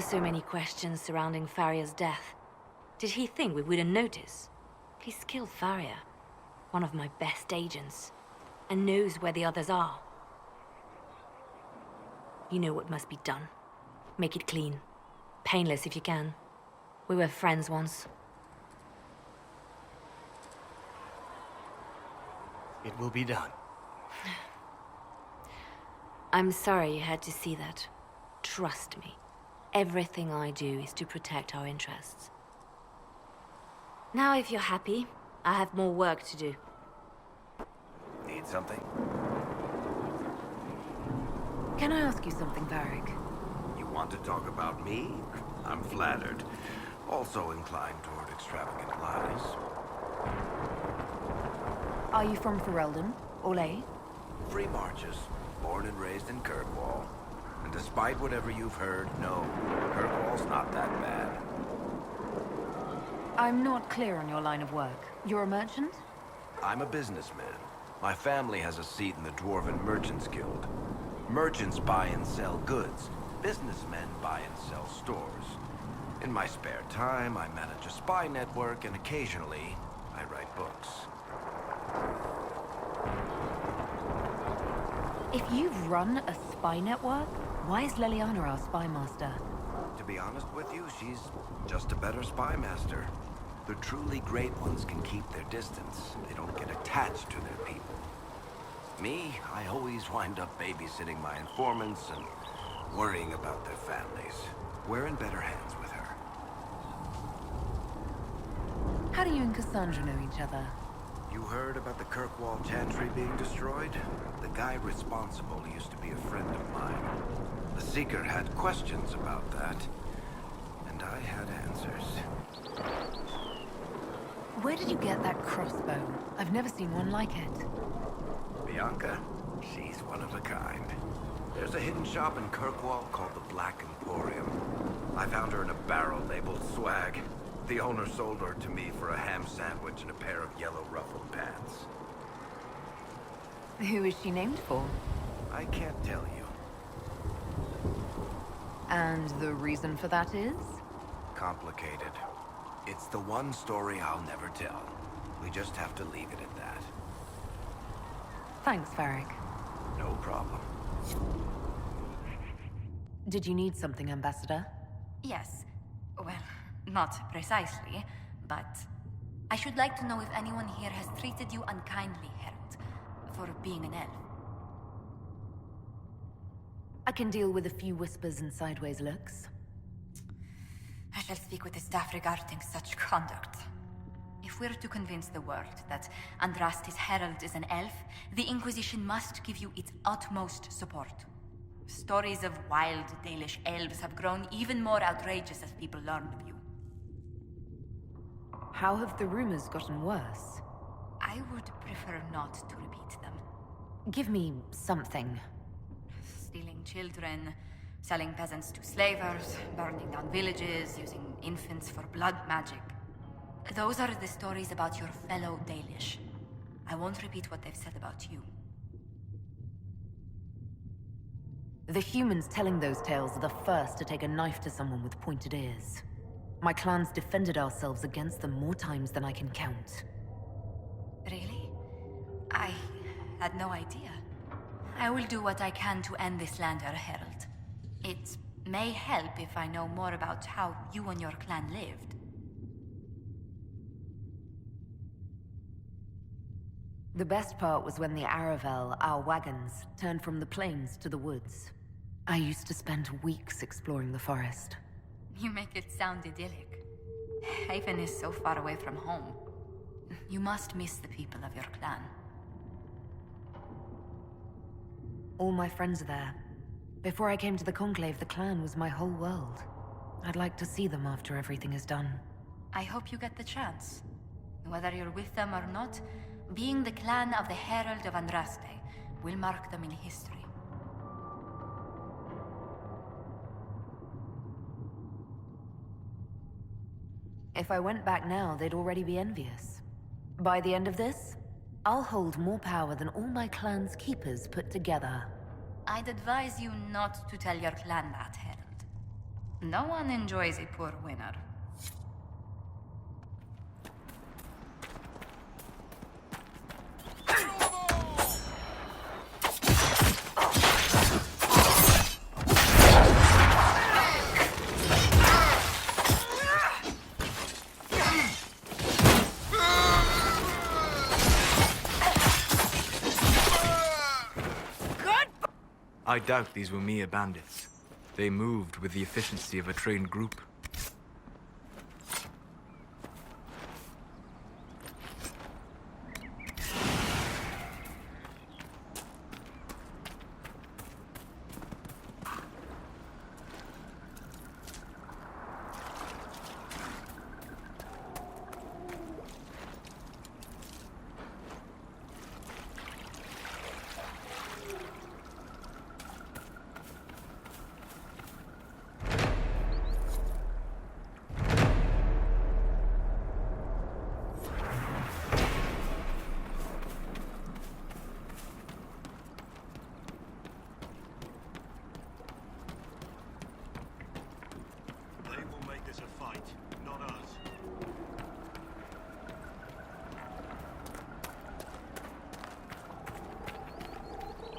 so many questions surrounding Farria's death. Did he think we wouldn't notice? He's killed Farria, one of my best agents, and knows where the others are. You know what must be done. Make it clean. Painless if you can. We were friends once. It will be done. I'm sorry you had to see that. Trust me. Everything I do is to protect our interests. Now if you're happy, I have more work to do. Need something? Can I ask you something, Varric? You want to talk about me? I'm flattered. Also inclined toward extravagant lies. Are you from Ferelden? Olay? Free marches. Born and raised in Kirkwall. And despite whatever you've heard, no, Kirkwall's not that bad. I'm not clear on your line of work. You're a merchant? I'm a businessman. My family has a seat in the Dwarven Merchants Guild. Merchants buy and sell goods. Businessmen buy and sell stores. In my spare time, I manage a spy network, and occasionally, I write books. If you run a spy network, why is Leliana our spy master? To be honest with you, she's just a better spy master. The truly great ones can keep their distance. They don't get attached to their people. Me, I always wind up babysitting my informants and worrying about their families. We're in better hands with her. How do you and Cassandra know each other? You heard about the Kirkwall Chantry being destroyed? The guy responsible used to be a friend of mine. The Seeker had questions about that, and I had answers. Where did you get that crossbow? I've never seen one like it. Bianca, she's one of a kind. There's a hidden shop in Kirkwall called the Black Emporium. I found her in a barrel labeled swag. The owner sold her to me for a ham sandwich and a pair of yellow ruffled pants. Who is she named for? I can't tell you. And the reason for that is? Complicated. It's the one story I'll never tell. We just have to leave it at that. Thanks, Varric. No problem. Did you need something, Ambassador? Yes. Well, not precisely, but I should like to know if anyone here has treated you unkindly, Herald, for being an elf. I can deal with a few whispers and sideways looks. I shall speak with the staff regarding such conduct. If we're to convince the world that Andraste's Herald is an elf, the Inquisition must give you its utmost support. Stories of wild Dalish elves have grown even more outrageous as people learn of you. How have the rumors gotten worse? I would prefer not to repeat them. Give me something. Stealing children, selling peasants to slavers, burning down villages, using infants for blood magic. Those are the stories about your fellow Dalish. I won't repeat what they've said about you. The humans telling those tales are the first to take a knife to someone with pointed ears. My clans defended ourselves against them more times than I can count. Really? I had no idea. I will do what I can to end this slander, Herald. It may help if I know more about how you and your clan lived. The best part was when the Aravel, our wagons, turned from the plains to the woods. I used to spend weeks exploring the forest. You make it sound idyllic. Haven is so far away from home. You must miss the people of your clan. All my friends are there. Before I came to the Conclave, the clan was my whole world. I'd like to see them after everything is done. I hope you get the chance. Whether you're with them or not, being the clan of the Herald of Andraste will mark them in history. If I went back now, they'd already be envious. By the end of this, I'll hold more power than all my clan's keepers put together. I'd advise you not to tell your clan that, Herald. No one enjoys a poor winner. I doubt these were mere bandits. They moved with the efficiency of a trained group.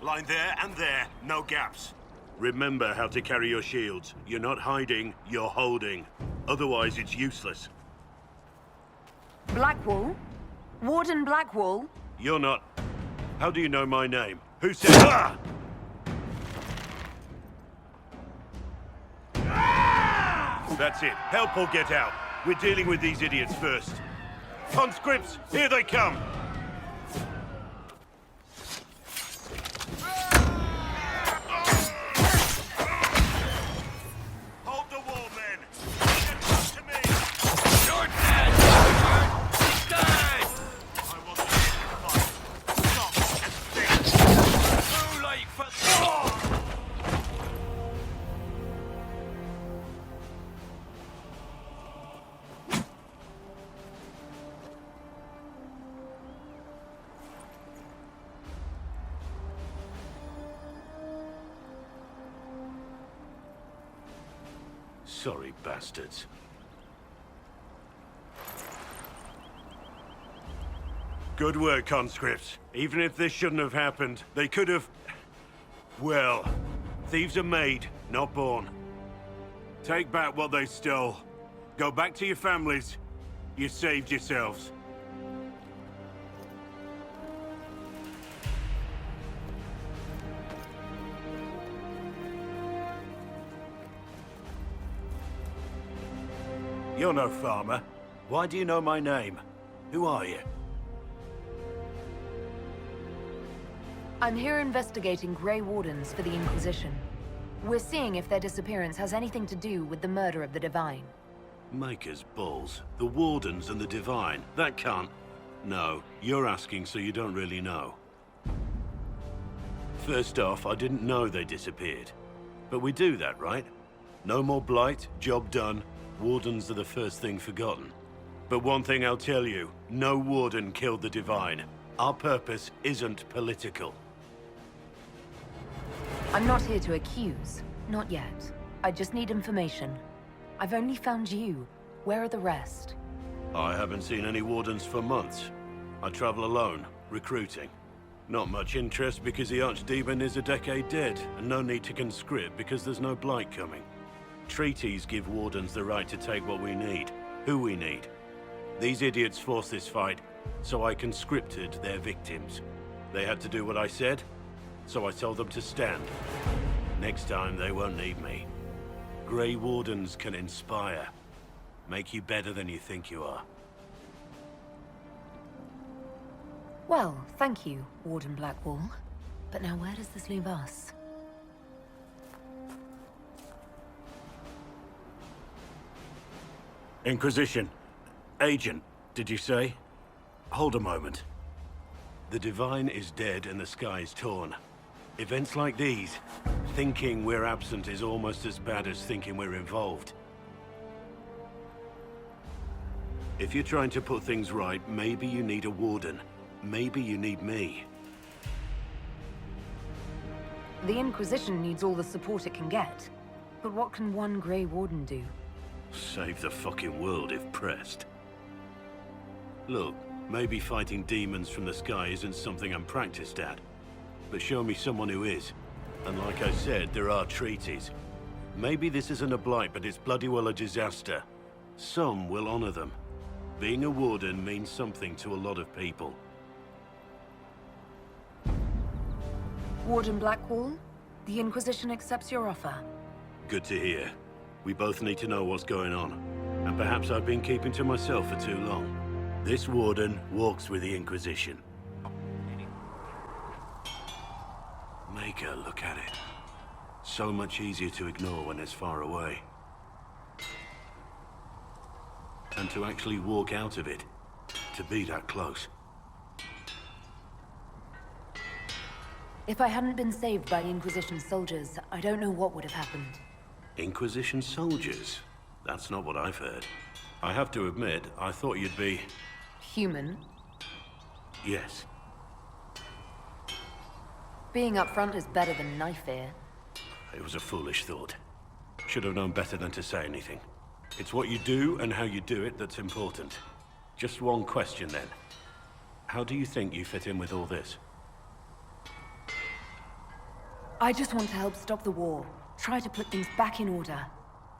Line there and there, no gaps. Remember how to carry your shields. You're not hiding, you're holding. Otherwise, it's useless. Blackwall? Warden Blackwall? You're not... How do you know my name? Who said... Ah! That's it. Help or get out. We're dealing with these idiots first. Conscripts, here they come! Sorry, bastards. Good work, conscripts. Even if this shouldn't have happened, they could have... Well, thieves are made, not born. Take back what they stole. Go back to your families. You saved yourselves. You're no farmer. Why do you know my name? Who are you? I'm here investigating Grey Wardens for the Inquisition. We're seeing if their disappearance has anything to do with the murder of the Divine. Maker's balls. The Wardens and the Divine. That can't... No, you're asking so you don't really know. First off, I didn't know they disappeared. But we do that, right? No more blight, job done. Wardens are the first thing forgotten. But one thing I'll tell you, no Warden killed the Divine. Our purpose isn't political. I'm not here to accuse. Not yet. I just need information. I've only found you. Where are the rest? I haven't seen any Wardens for months. I travel alone, recruiting. Not much interest because the Archdemon is a decade dead, and no need to conscript because there's no blight coming. Treaties give Wardens the right to take what we need, who we need. These idiots forced this fight, so I conscripted their victims. They had to do what I said, so I told them to stand. Next time, they won't need me. Grey Wardens can inspire. Make you better than you think you are. Well, thank you, Warden Blackwall. But now where does this leave us? Inquisition. Agent, did you say? Hold a moment. The Divine is dead and the sky is torn. Events like these, thinking we're absent is almost as bad as thinking we're involved. If you're trying to put things right, maybe you need a Warden. Maybe you need me. The Inquisition needs all the support it can get. But what can one Grey Warden do? Save the fucking world if pressed. Look, maybe fighting demons from the sky isn't something I'm practiced at. But show me someone who is. And like I said, there are treaties. Maybe this isn't a blight, but it's bloody well a disaster. Some will honor them. Being a warden means something to a lot of people. Warden Blackwall, the Inquisition accepts your offer. Good to hear. We both need to know what's going on. And perhaps I've been keeping to myself for too long. This warden walks with the Inquisition. Make her look at it. So much easier to ignore when it's far away. And to actually walk out of it. To be that close. If I hadn't been saved by the Inquisition soldiers, I don't know what would have happened. Inquisition soldiers? That's not what I've heard. I have to admit, I thought you'd be... Human? Yes. Being up front is better than knife fear. It was a foolish thought. Should have known better than to say anything. It's what you do and how you do it that's important. Just one question then. How do you think you fit in with all this? I just want to help stop the war. Try to put things back in order.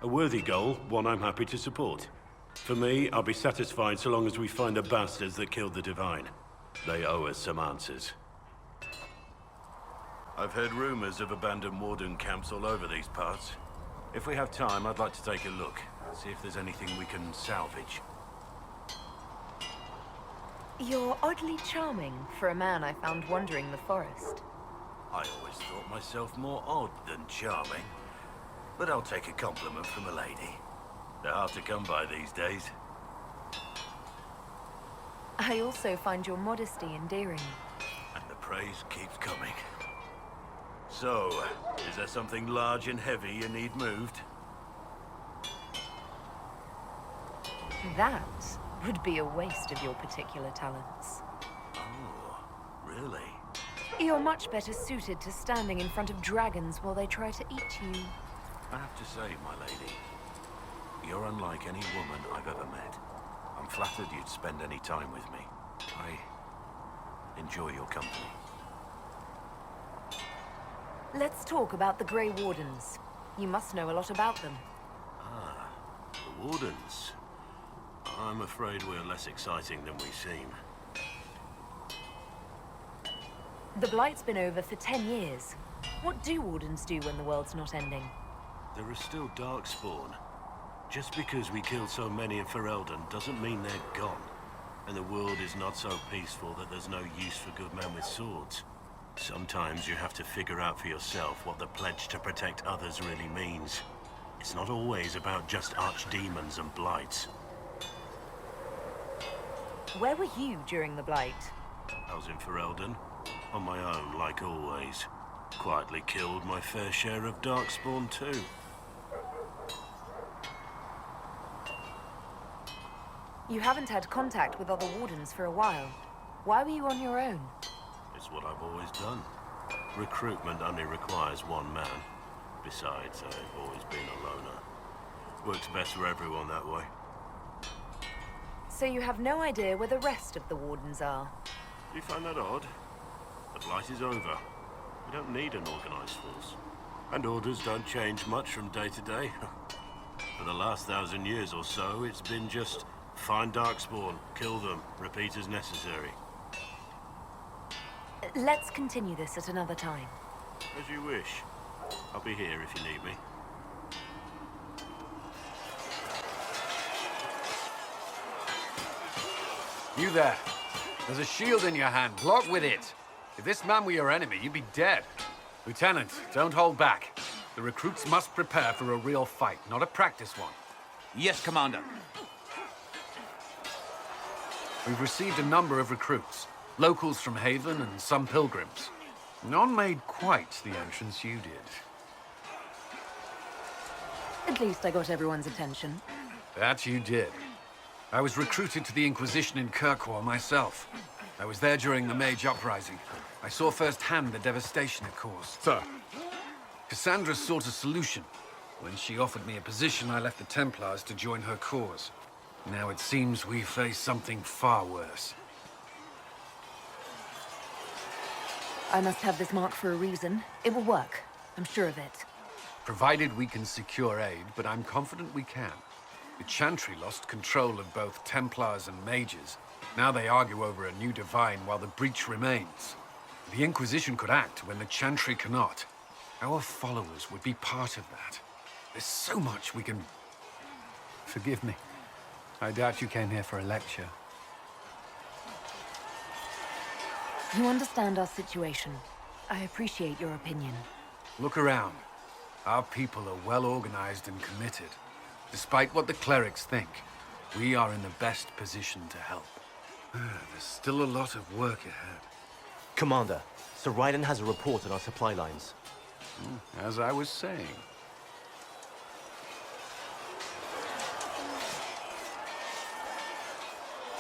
A worthy goal, one I'm happy to support. For me, I'll be satisfied so long as we find the bastards that killed the Divine. They owe us some answers. I've heard rumors of abandoned Warden camps all over these parts. If we have time, I'd like to take a look. See if there's anything we can salvage. You're oddly charming for a man I found wandering the forest. I always thought myself more odd than charming. But I'll take a compliment from a lady. They're hard to come by these days. I also find your modesty endearing. And the praise keeps coming. So, is there something large and heavy you need moved? That would be a waste of your particular talents. Oh, really? You're much better suited to standing in front of dragons while they try to eat you. I have to say, my lady, you're unlike any woman I've ever met. I'm flattered you'd spend any time with me. I enjoy your company. Let's talk about the Grey Wardens. You must know a lot about them. Ah, the Wardens. I'm afraid we're less exciting than we seem. The Blight's been over for 10 years. What do Wardens do when the world's not ending? There is still Darkspawn. Just because we killed so many in Ferelden doesn't mean they're gone. And the world is not so peaceful that there's no use for good men with swords. Sometimes you have to figure out for yourself what the pledge to protect others really means. It's not always about just archdemons and blights. Where were you during the Blight? I was in Ferelden, on my own like always. Quietly killed my fair share of Darkspawn too. You haven't had contact with other Wardens for a while. Why were you on your own? It's what I've always done. Recruitment only requires one man. Besides, I've always been a loner. Works best for everyone that way. So you have no idea where the rest of the Wardens are? Do you find that odd? The Blight is over. We don't need an organized force. And orders don't change much from day to day. For the last 1,000 years or so, it's been just find Darkspawn, kill them, repeat as necessary. Let's continue this at another time. As you wish. I'll be here if you need me. You there. There's a shield in your hand. Block with it. If this man were your enemy, you'd be dead. Lieutenant, don't hold back. The recruits must prepare for a real fight, not a practice one. Yes, Commander. We've received a number of recruits. Locals from Haven and some pilgrims. None made quite the entrance you did. At least I got everyone's attention. That you did. I was recruited to the Inquisition in Kirkwall myself. I was there during the Mage Uprising. I saw firsthand the devastation it caused. Sir. Cassandra sought a solution. When she offered me a position, I left the Templars to join her cause. Now it seems we face something far worse. I must have this mark for a reason. It will work. I'm sure of it. Provided we can secure aid, but I'm confident we can. The Chantry lost control of both Templars and Mages. Now they argue over a new divine while the breach remains. The Inquisition could act when the Chantry cannot. Our followers would be part of that. There's so much we can... Forgive me. I doubt you came here for a lecture. You understand our situation. I appreciate your opinion. Look around. Our people are well organized and committed. Despite what the clerics think, we are in the best position to help. There's still a lot of work ahead. Commander, Sir Raiden has a report on our supply lines. As I was saying.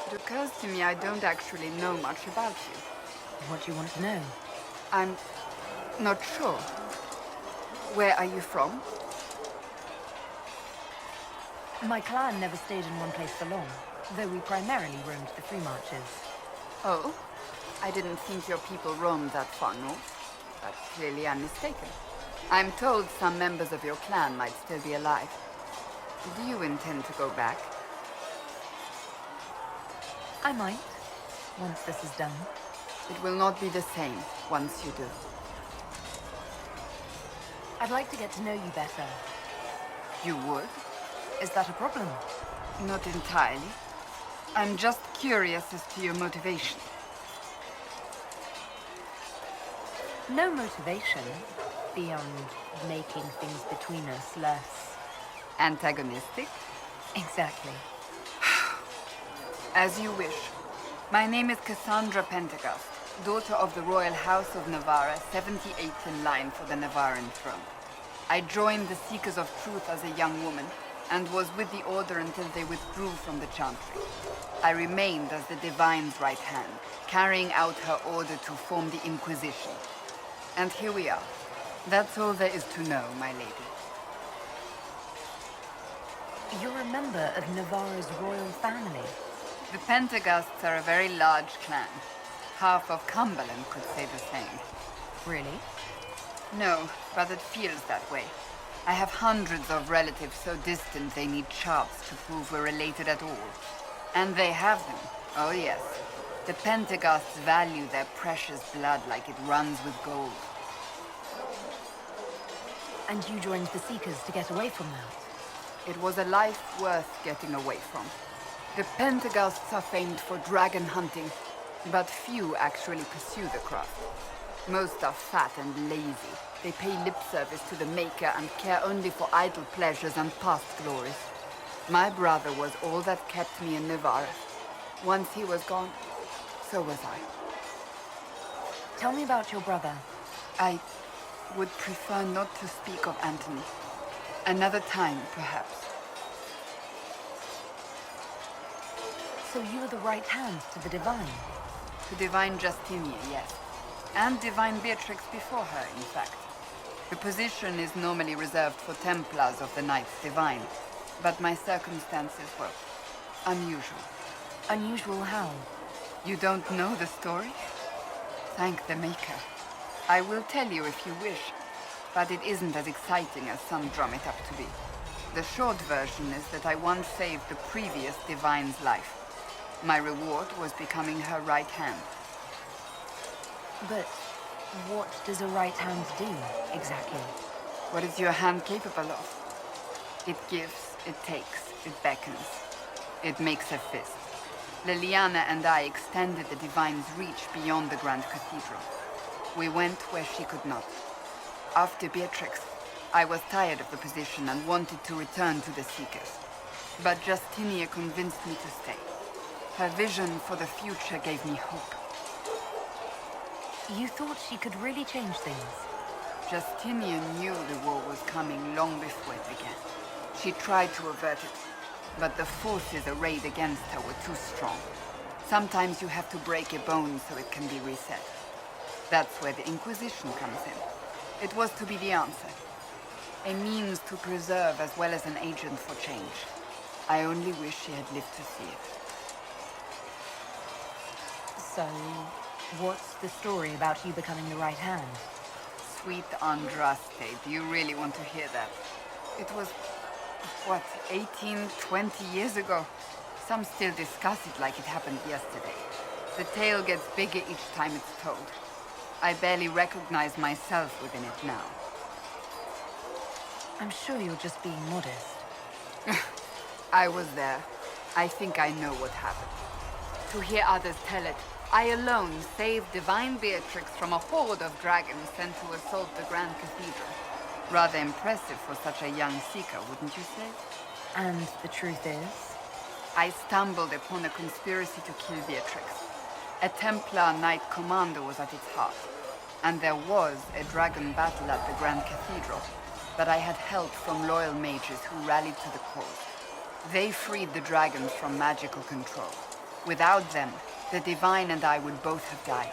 It occurs to me I don't actually know much about you. What do you want to know? I'm not sure. Where are you from? My clan never stayed in one place for long, though we primarily roamed the free marches. Oh? I didn't think your people roamed that far north. But clearly I'm mistaken. I'm told some members of your clan might still be alive. Do you intend to go back? I might, once this is done. It will not be the same once you do. I'd like to get to know you better. You would? Is that a problem? Not entirely. I'm just curious as to your motivation. No motivation, beyond making things between us less... Antagonistic? Exactly. As you wish. My name is Cassandra Pentecost, daughter of the Royal House of Navarra, 78th in line for the Navarran throne. I joined the Seekers of Truth as a young woman, and was with the Order until they withdrew from the Chantry. I remained as the Divine's right hand, carrying out her order to form the Inquisition. And here we are. That's all there is to know, my lady. You're a member of Navarra's royal family. The Pentecosts are a very large clan. Half of Cumberland could say the same. Really? No, but it feels that way. I have hundreds of relatives so distant they need charts to prove we're related at all. And they have them. Oh yes. The Pentecosts value their precious blood like it runs with gold. And you joined the Seekers to get away from that? It was a life worth getting away from. The Pentecosts are famed for dragon hunting, but few actually pursue the craft. Most are fat and lazy. They pay lip service to the Maker and care only for idle pleasures and past glories. My brother was all that kept me in Navarra. Once he was gone, so was I. Tell me about your brother. I would prefer not to speak of Anthony. Another time, perhaps. So you were the right hand to the Divine? To Divine Justinia, yes. And Divine Beatrix before her, in fact. The position is normally reserved for Templars of the Knights Divine, but my circumstances were unusual. Unusual how? You don't know the story? Thank the Maker. I will tell you if you wish, but it isn't as exciting as some drum it up to be. The short version is that I once saved the previous Divine's life. My reward was becoming her right hand. But what does a right hand do, exactly? What is your hand capable of? It gives, it takes, it beckons. It makes a fist. Liliana and I extended the Divine's reach beyond the Grand Cathedral. We went where she could not. After Beatrix, I was tired of the position and wanted to return to the Seekers. But Justinia convinced me to stay. Her vision for the future gave me hope. You thought she could really change things? Justinian knew the war was coming long before it began. She tried to avert it, but the forces arrayed against her were too strong. Sometimes you have to break a bone so it can be reset. That's where the Inquisition comes in. It was to be the answer. A means to preserve as well as an agent for change. I only wish she had lived to see it. So, what's the story about you becoming the right hand? Sweet Andraste, do you really want to hear that? It was, what, 18, 20 years ago? Some still discuss it like it happened yesterday. The tale gets bigger each time it's told. I barely recognize myself within it now. I'm sure you're just being modest. I was there. I think I know what happened. To hear others tell it, I alone saved Divine Beatrix from a horde of dragons sent to assault the Grand Cathedral. Rather impressive for such a young seeker, wouldn't you say? And the truth is? I stumbled upon a conspiracy to kill Beatrix. A Templar Knight Commander was at its heart. And there was a dragon battle at the Grand Cathedral. But I had help from loyal mages who rallied to the cause. They freed the dragons from magical control. Without them, the Divine and I would both have died.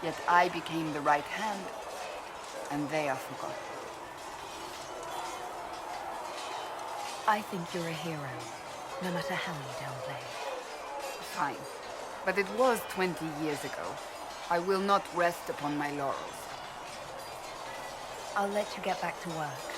Yet I became the right hand, and they are forgotten. I think you're a hero, no matter how you downplay it. Fine. But it was 20 years ago. I will not rest upon my laurels. I'll let you get back to work.